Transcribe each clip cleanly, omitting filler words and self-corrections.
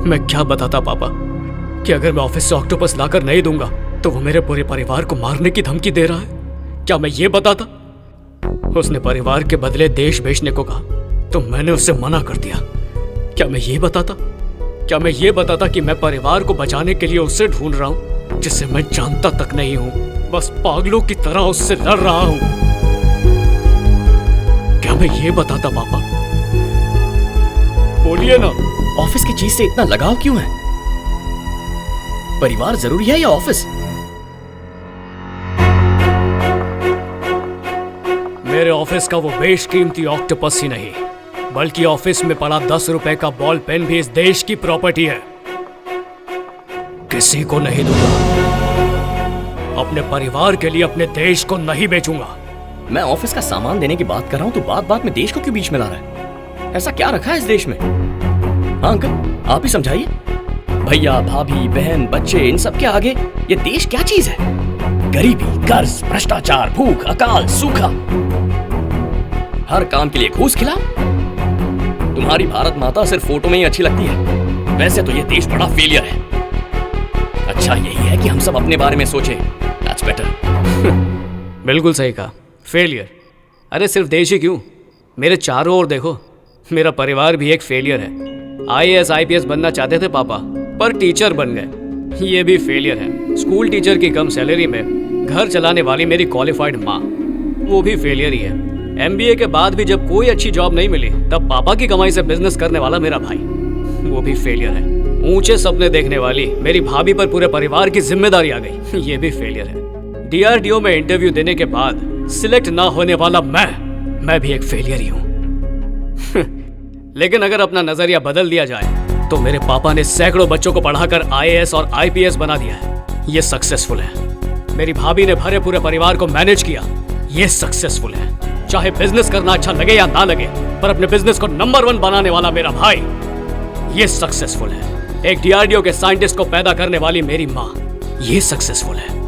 मैं क्या बताता पापा कि अगर मैं ऑफिस से ऑक्टोपस लाकर नहीं दूंगा तो वो मेरे पूरे परिवार को मारने की धमकी दे रहा है। क्या मैं ये बताता? उसने परिवार के बदले देश बेचने को कहा तो मैंने उससे मना कर दिया। क्या मैं ये बताता? क्या मैं ये बताता कि मैं परिवार को बचाने के लिए उससे ढूंढ रहा हूं जिसे मैं जानता तक नहीं हूं, बस पागलों की तरह उससे लड़ रहा हूं? क्या मैं ये बताता पापा? बोलिए ना। ऑफिस की चीज से इतना लगाव क्यों है? परिवार जरूरी है या ऑफिस? मेरे ऑफिस का वो बेशकीमती ऑक्टोपस ही नहीं बल्कि ऑफिस में पड़ा 10 रुपए का बॉल पेन भी इस देश की प्रॉपर्टी है। किसी को नहीं दूंगा। अपने परिवार के लिए अपने देश को नहीं बेचूंगा। मैं ऑफिस का सामान देने की बात कर रहा हूँ तो बात बात में देश को क्यों बीच में ला रहा है? ऐसा क्या रखा है इस देश में? हाँ अंकल, आप ही समझाइए। भैया, भाभी, बहन, बच्चे, इन सब के आगे ये देश क्या चीज है? गरीबी, कर्ज, भ्रष्टाचार, भूख, अकाल, सूखा, हर काम के लिए घूस खिला। तुम्हारी भारत माता सिर्फ फोटो में ही अच्छी लगती है, वैसे तो ये देश बड़ा फेलियर है। अच्छा यही है कि हम सब अपने बारे में सोचें। That's better। बिल्कुल सही कहा, फेलियर। अरे सिर्फ देश ही क्यों, मेरे चारों ओर देखो, मेरा परिवार भी एक फेलियर है। IAS IPS बनना चाहते थे पापा, पर टीचर बन गए, ये भी फेलियर है। स्कूल टीचर की कम सैलरी में घर चलाने वाली मेरी क्वालिफाइड माँ, वो भी फेलियर ही है। MBA के बाद भी जब कोई अच्छी जॉब नहीं मिली तब पापा की कमाई से बिजनेस करने वाला मेरा भाई, वो भी फेलियर है। ऊंचे सपने देखने वाली मेरी भाभी पर पूरे परिवार की जिम्मेदारी आ गई, ये भी फेलियर है। DRDO में इंटरव्यू देने के बाद सिलेक्ट ना होने वाला मैं भी एक फेलियर ही हूँ। लेकिन अगर अपना नजरिया बदल दिया जाए तो मेरे पापा ने सैकड़ों बच्चों को पढ़ाकर IAS और IPS बना दिया है, ये सक्सेसफुल है। मेरी भाभी ने भरे पूरे परिवार को मैनेज किया, ये सक्सेसफुल है। चाहे बिजनेस करना अच्छा लगे या ना लगे, पर अपने बिजनेस को नंबर 1 बनाने वाला मेरा भाई, ये सक्सेसफुल है। एक DRDO के साइंटिस्ट को पैदा करने वाली मेरी माँ, ये सक्सेसफुल है।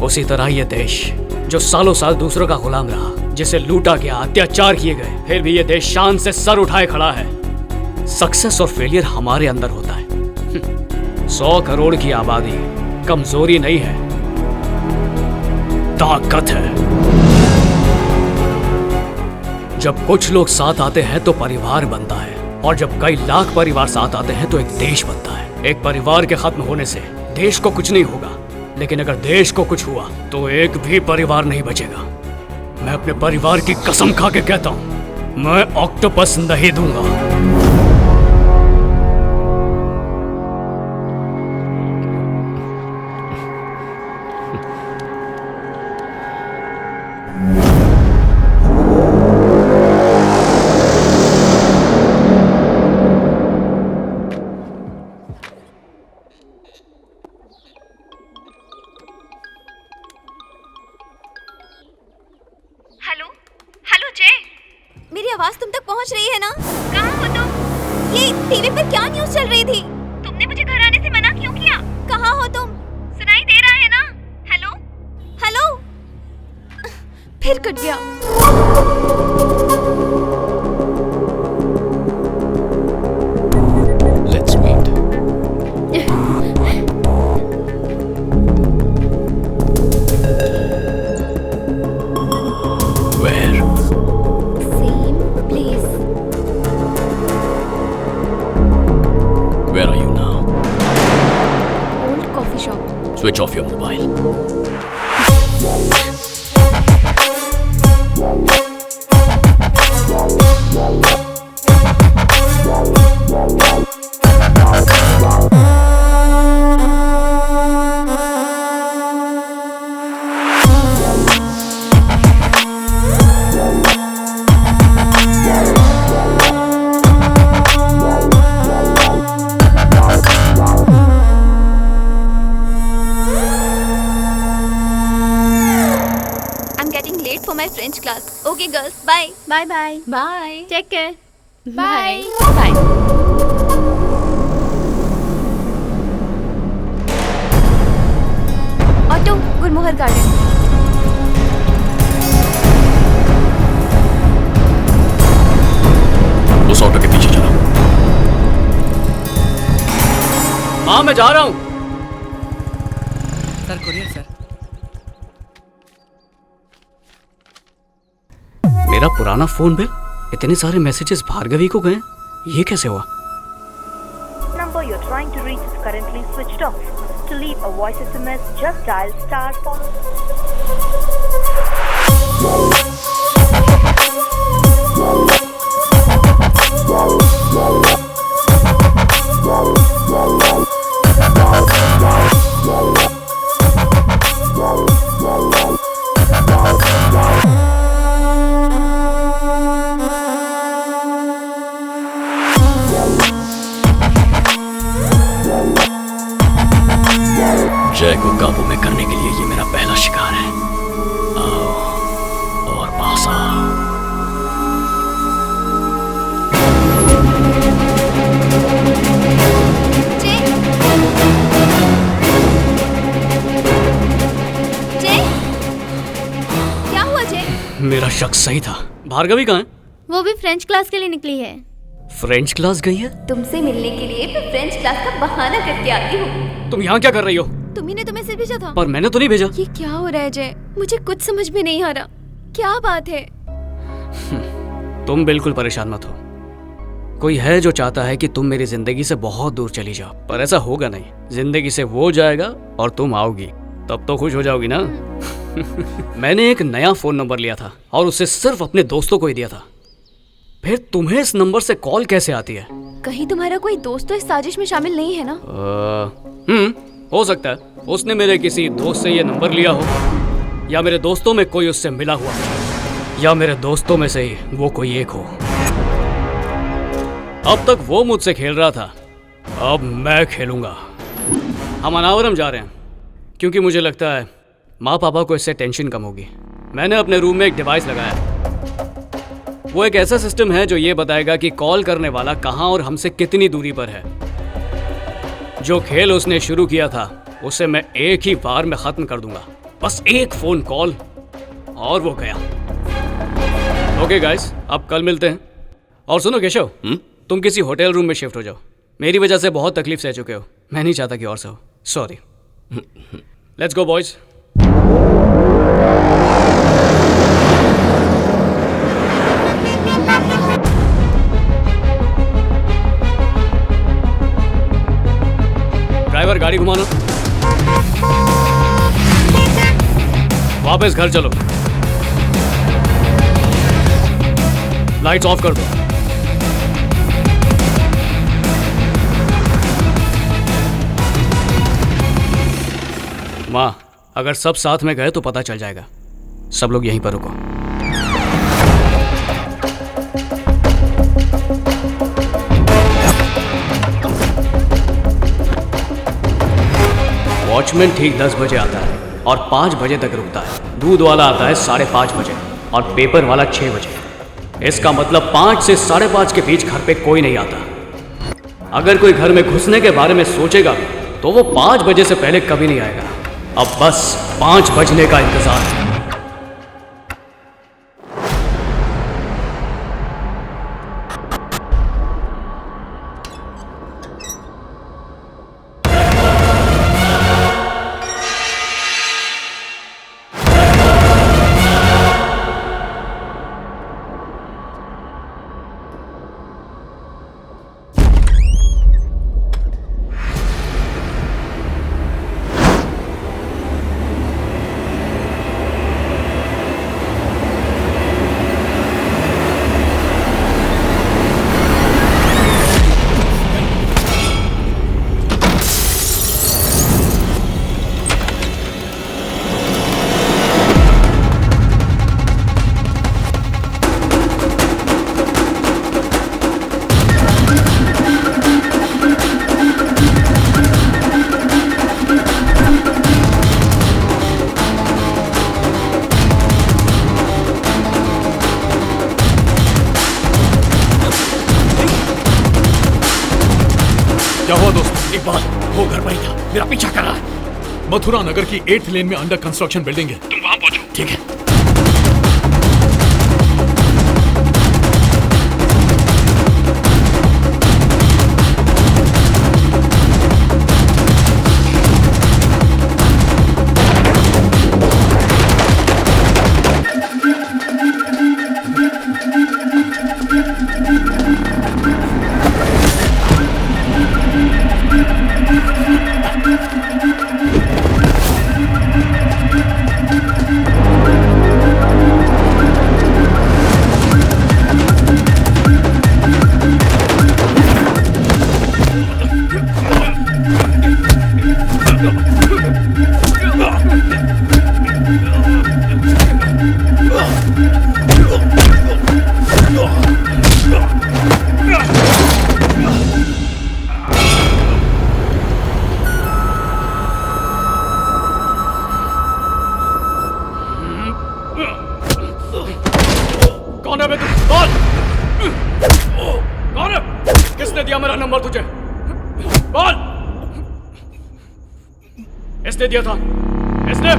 उसी तरह ये देश जो सालों साल दूसरों का गुलाम रहा, जिसे लूटा गया, अत्याचार किए गए, फिर भी ये देश शान से सर उठाए खड़ा है। सक्सेस और फेलियर हमारे अंदर होता है। 100 करोड़ की आबादी कमजोरी नहीं है, ताकत है। जब कुछ लोग साथ आते हैं तो परिवार बनता है, और जब कई लाख परिवार साथ आते हैं तो एक देश बनता है। एक परिवार के खत्म होने से देश को कुछ नहीं होगा, लेकिन अगर देश को कुछ हुआ तो एक भी परिवार नहीं बचेगा। मैं अपने परिवार की कसम खा के कहता हूं, मैं ऑक्टोपस नहीं दूंगा। आवाज तुम तक पहुंच रही है ना? कहाँ हो तुम? ये टीवी पर क्या न्यूज़ चल रही थी? तुमने मुझे घर आने से मना क्यों किया? कहाँ हो तुम? सुनाई दे रहा है ना? हेलो? हेलो? फिर कट गया। Let's meet. Where? Where are you now? Old coffee shop. Switch off your mobile. For my French class. Okay girls, bye. Bye bye. Bye. Take care. Bye. Bye. Auto, Gurmohar Garden. उस auto के पीछे चलो। हाँ मैं जा रहा हूँ। Sir courier sir. मेरा पुराना फोन बिल, इतने सारे मैसेजेस भार्गवी को गए, ये कैसे हुआ? Number you're trying to reach is currently switched off. To leave a voice SMS, just dial star follow. जय को काबू में करने के लिए ये मेरा पहला शिकार है। आओ और पास आओ। जय, जय, क्या हुआ जय? मेरा शक सही था। भार्गवी कहाँ है? वो भी फ्रेंच क्लास के लिए निकली है। फ्रेंच क्लास गई है? तुमसे मिलने के लिए मैं फ्रेंच क्लास का बहाना करके आती हूँ। तुम यहाँ क्या कर रही हो? तुम्ही ने तो मैसेज भेजा था। पर मैंने तो नहीं भेजा। ये क्या हो रहा है जय? मुझे कुछ समझ में नहीं आ रहा, क्या बात है? तुम बिल्कुल परेशान मत हो। कोई है जो चाहता है कि तुम मेरी जिंदगी से बहुत दूर चली जाओ, पर ऐसा होगा नहीं। जिंदगी से वो जाएगा और तुम आओगी, तब तो खुश हो जाओगी ना। मैंने एक नया फोन नंबर लिया था और उसे सिर्फ अपने दोस्तों को ही दिया था। फिर तुम्हें इस नंबर से कॉल कैसे आती है? कहीं तुम्हारा कोई दोस्त तो इस साजिश में शामिल नहीं है ना? हो सकता है उसने मेरे किसी दोस्त से ये नंबर लिया हो, या मेरे दोस्तों में कोई उससे मिला हुआ, या मेरे दोस्तों में से ही वो कोई एक हो। अब तक वो मुझसे खेल रहा था, अब मैं खेलूंगा। हम अनावरम जा रहे हैं क्योंकि मुझे लगता है माँ पापा को इससे टेंशन कम होगी। मैंने अपने रूम में एक डिवाइस लगाया। वो एक ऐसा सिस्टम है जो ये बताएगा कि कॉल करने वाला कहाँ और हमसे कितनी दूरी पर है। जो खेल उसने शुरू किया था उसे मैं एक ही बार में खत्म कर दूंगा। बस एक फोन कॉल और वो गया। ओके गाइस, अब कल मिलते हैं। और सुनो केशव, तुम किसी होटल रूम में शिफ्ट हो जाओ। मेरी वजह से बहुत तकलीफ सह चुके हो, मैं नहीं चाहता कि और से हो। Sorry. Let's go boys. Driver गाड़ी घुमाना। वापस घर चलो। लाइट्स ऑफ कर दो। माँ, अगर सब साथ में गए तो पता चल जाएगा। सब लोग यहीं पर रुको। वॉचमैन ठीक 10 बजे आता है और 5 बजे तक रुकता है। दूध वाला आता है 5:30 बजे और पेपर वाला 6 बजे। इसका मतलब 5 से 5:30 के बीच घर पे कोई नहीं आता। अगर कोई घर में घुसने के बारे में सोचेगा तो वो 5 बजे से पहले कभी नहीं आएगा। अब बस 5 बजने का इंतजार है। क्या हुआ दोस्त? इकबाल, वो घर पर ही था, मेरा पीछा कर रहा है। मथुरा नगर की 8th लेन में अंडर कंस्ट्रक्शन बिल्डिंग है, तुम वहां पहुंचो। ठीक है। कौन है बे तू? बोल! कौन है? किसने दिया मेरा नंबर तुझे? बोल! इसने दिया था। इसने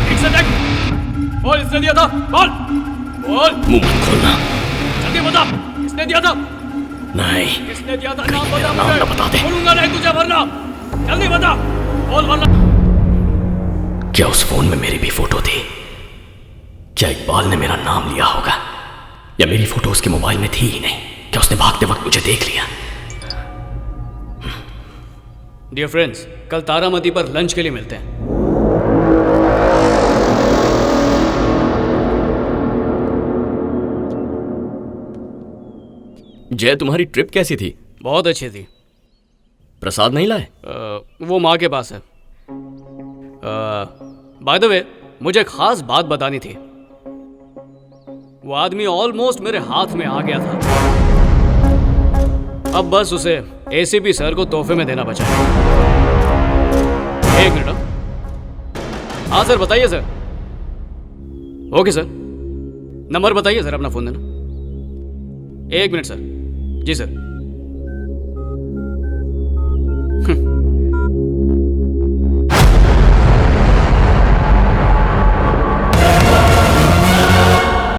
ठीक से देख। बोल, इसने दिया था। बोल! मुंह मत खोलना। जल्दी बता, किसने दिया था? नहीं, किसने दिया था? नाम मेरा बता नाम मुझे। ना बता दे। बोलूंगा नहीं तुझे वरना। जल्दी बता। बोल वरना। क्या उस फोन में मेरी भी फोटो थी? क्या इकबाल ने मेरा नाम लिया होगा? या मेरी फोटो उसके मोबाइल में थी ही नहीं? क्या उसने भागते वक्त मुझे देख लिया? डियर फ्रेंड्स, कल तारामती पर लंच के लिए मिलते हैं। जय, तुम्हारी ट्रिप कैसी थी? बहुत अच्छी थी। प्रसाद नहीं लाए? वो माँ के पास है। बाय द वे, मुझे एक खास बात बतानी थी। वो आदमी ऑलमोस्ट मेरे हाथ में आ गया था। अब बस उसे एसीपी सर को तोहफे में देना बचा है। एक मिनट। हाँ सर, बताइए सर। ओके सर, नंबर बताइए सर, अपना फोन देना। एक मिनट सर। जी सर।